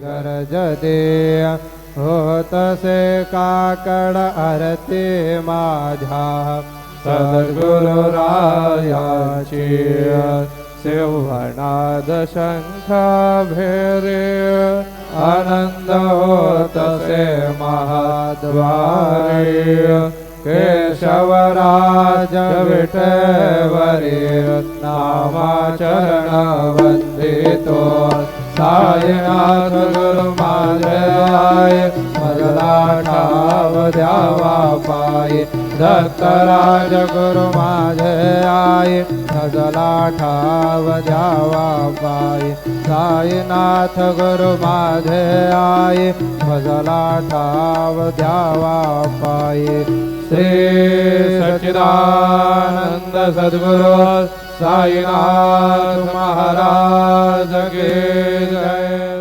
गरज दे होतसे काकड आरती माझ्या सद्गुरुरायाची सिंहनाद शंख भेरे आनंद होतसे महाद्वारी केशवराज विठेवरी नामाचरण वंदितो साईनाथ गुरु माझे आय मजला ठाव द्यावा पायी दत्तराज गुरु माझे आय मजला ठाव द्यावा पायी साईनाथ गुरु माझे आय मजला ठाव द्यावा पायी श्री सच्चिदानंद सद्गुरु साईनाथ महाराज की जय।